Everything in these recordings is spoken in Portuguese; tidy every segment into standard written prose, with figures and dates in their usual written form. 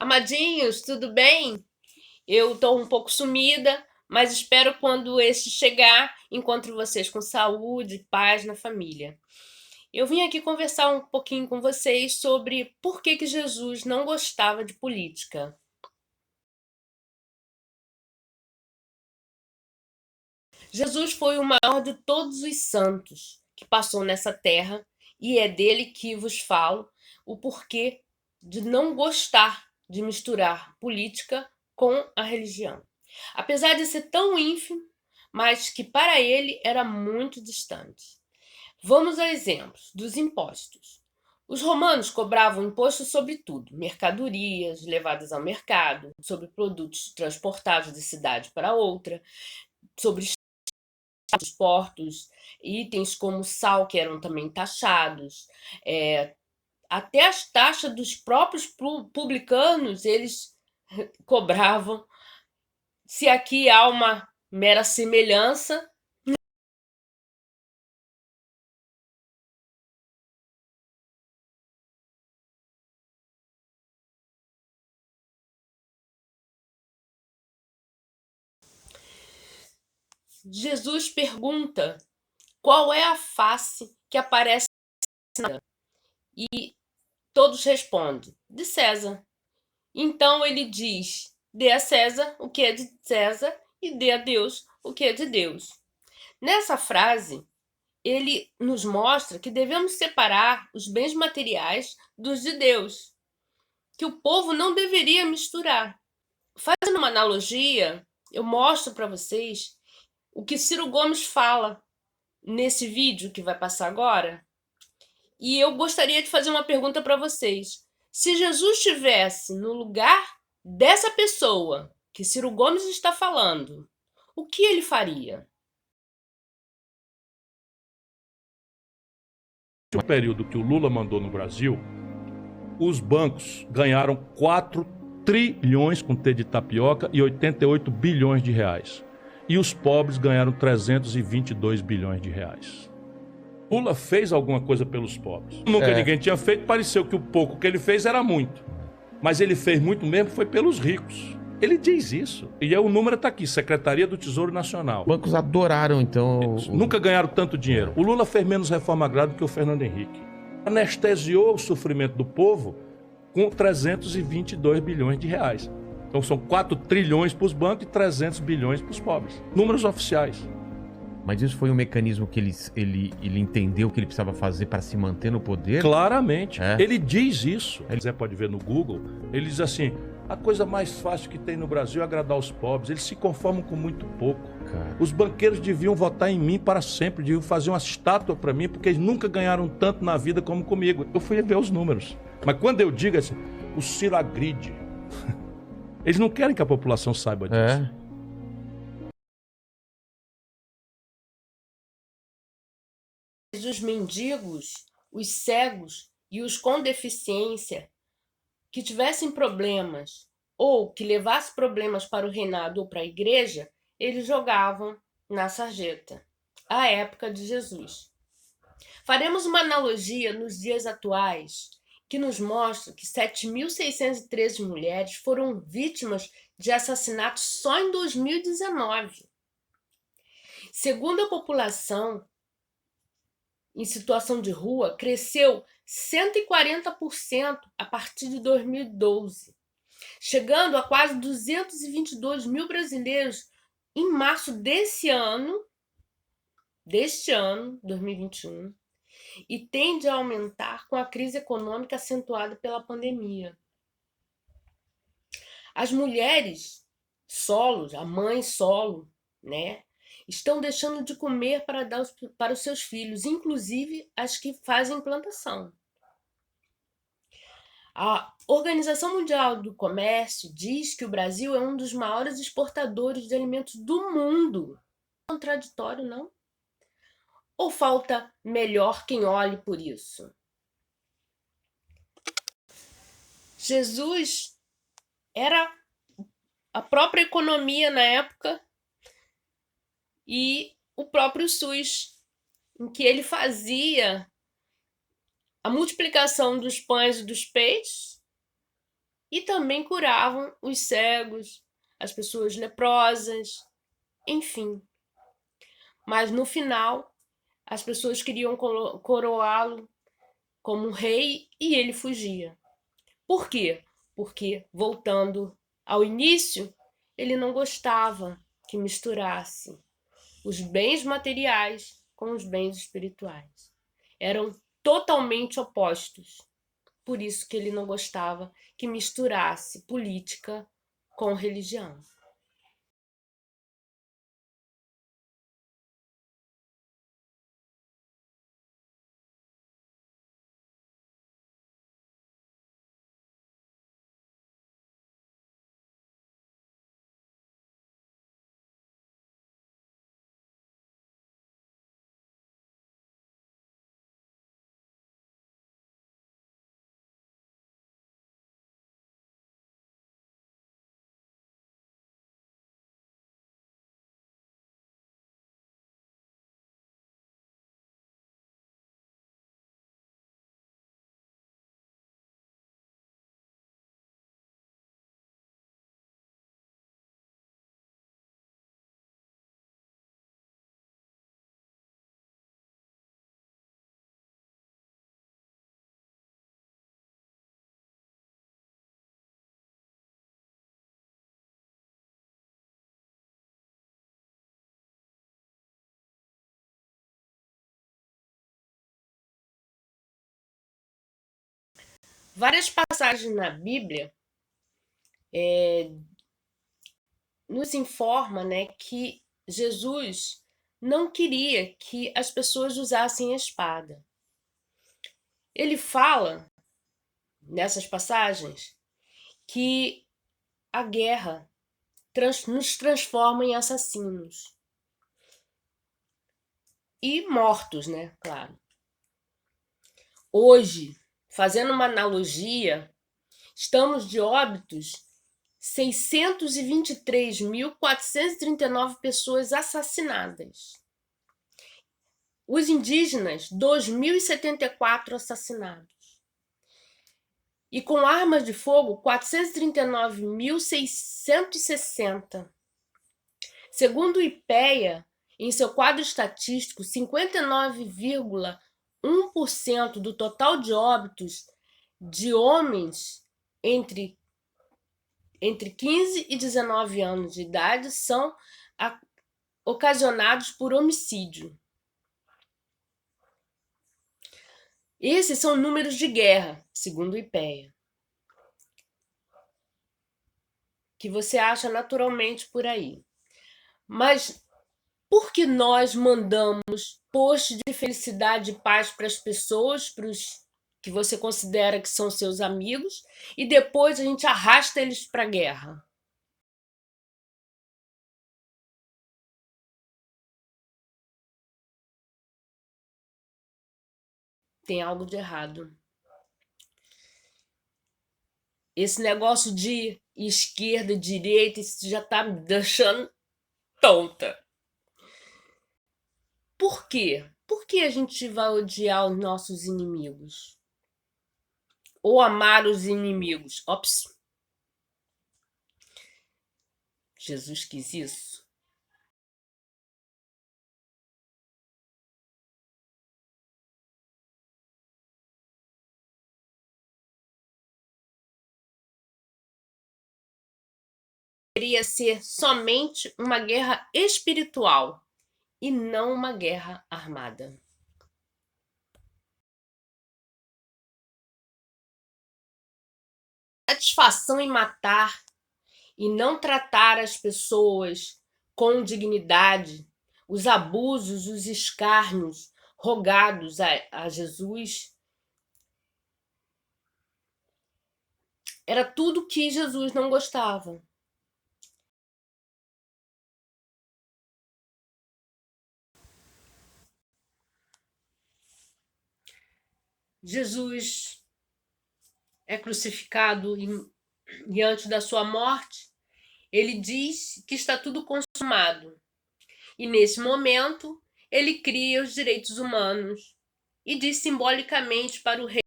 Amadinhos, tudo bem? Eu estou um pouco sumida, mas espero quando este chegar, encontro vocês com saúde e paz na família. Eu vim aqui conversar um pouquinho com vocês sobre por que Jesus não gostava de política. Jesus foi o maior de todos os santos que passou nessa terra e é dele que vos falo o porquê de não gostar de misturar política com a religião. Apesar de ser tão ínfimo, mas que para ele era muito distante. Vamos a exemplos dos impostos. Os romanos cobravam imposto sobre tudo, mercadorias levadas ao mercado, sobre produtos transportados de cidade para outra, sobre os portos, itens como sal que eram também taxados, até as taxas dos próprios publicanos eles cobravam. Se aqui há uma mera semelhança, Jesus pergunta qual é a face que aparece e todos respondem, de César. Então ele diz, dê a César o que é de César e dê a Deus o que é de Deus. Nessa frase, ele nos mostra que devemos separar os bens materiais dos de Deus, que o povo não deveria misturar. Fazendo uma analogia, eu mostro para vocês o que Ciro Gomes fala nesse vídeo que vai passar agora. E eu gostaria de fazer uma pergunta para vocês. Se Jesus estivesse no lugar dessa pessoa que Ciro Gomes está falando, o que ele faria? No período que o Lula mandou no Brasil, os bancos ganharam 4 trilhões com T de tapioca e 88 bilhões de reais. E os pobres ganharam 322 bilhões de reais. Lula fez alguma coisa pelos pobres. Nunca ninguém tinha feito, pareceu que o pouco que ele fez era muito. Mas ele fez muito mesmo, foi pelos ricos. Ele diz isso. E o número está aqui, Secretaria do Tesouro Nacional. Os bancos adoraram, então... Nunca ganharam tanto dinheiro. O Lula fez menos reforma agrária do que o Fernando Henrique. Anestesiou o sofrimento do povo com 322 bilhões de reais. Então são 4 trilhões para os bancos e 300 bilhões para os pobres. Números oficiais. Mas isso foi um mecanismo que ele entendeu que ele precisava fazer para se manter no poder? Claramente. Ele diz isso. Você pode ver no Google. Ele diz assim, a coisa mais fácil que tem no Brasil é agradar os pobres. Eles se conformam com muito pouco. Cara. Os banqueiros deviam votar em mim para sempre. Deviam fazer uma estátua para mim, porque eles nunca ganharam tanto na vida como comigo. Eu fui ver os números. Mas quando eu digo assim, o Ciro agride. Eles não querem que a população saiba disso. Os mendigos, os cegos e os com deficiência que tivessem problemas ou que levassem problemas para o reinado ou para a igreja, eles jogavam na sarjeta, à época de Jesus. Faremos uma analogia nos dias atuais que nos mostra que 7.613 mulheres foram vítimas de assassinato só em 2019. Segundo a população em situação de rua, cresceu 140% a partir de 2012, chegando a quase 222 mil brasileiros em março deste ano, 2021, e tende a aumentar com a crise econômica acentuada pela pandemia. As mulheres solos, a mãe solo, né, estão deixando de comer para dar para os seus filhos, inclusive as que fazem implantação. A Organização Mundial do Comércio diz que o Brasil é um dos maiores exportadores de alimentos do mundo. Contraditório, não? Ou falta melhor quem olhe por isso? Jesus era a própria economia na época e o próprio SUS, em que ele fazia a multiplicação dos pães e dos peixes E também curavam os cegos, as pessoas leprosas, enfim. Mas no final, as pessoas queriam coroá-lo como rei e ele fugia. Por quê? Porque, voltando ao início, ele não gostava que misturasse os bens materiais com os bens espirituais. Eram totalmente opostos. Por isso que ele não gostava que misturasse política com religião. Várias passagens na Bíblia nos informam, né, que Jesus não queria que as pessoas usassem a espada. Ele fala, nessas passagens, que a guerra nos transforma em assassinos. E mortos, né? Claro. Hoje, fazendo uma analogia, estamos de óbitos 623.439 pessoas assassinadas. Os indígenas, 2.074 assassinados. E com armas de fogo, 439.660. Segundo o IPEA, em seu quadro estatístico, 59,1% do total de óbitos de homens entre 15 e 19 anos de idade são ocasionados por homicídio. Esses são números de guerra, segundo o IPEA, que você acha naturalmente por aí. Mas por que nós mandamos posts de felicidade e paz para as pessoas, para os que você considera que são seus amigos, e depois a gente arrasta eles para a guerra? Tem algo de errado. Esse negócio de esquerda e direita, isso já está me deixando tonta. Por quê? Por que a gente vai odiar os nossos inimigos? Ou amar os inimigos? Ops. Jesus quis isso? Deveria ser somente uma guerra espiritual e não uma guerra armada. Satisfação em matar e não tratar as pessoas com dignidade, os abusos, os escárnios rogados a Jesus, era tudo que Jesus não gostava. Jesus é crucificado e antes da sua morte, ele diz que está tudo consumado. E nesse momento, ele cria os direitos humanos e diz simbolicamente para o rei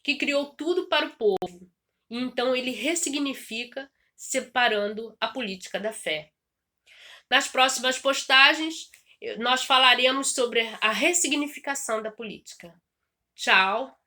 que criou tudo para o povo e então ele ressignifica, separando a política da fé. Nas próximas postagens, nós falaremos sobre a ressignificação da política. Tchau!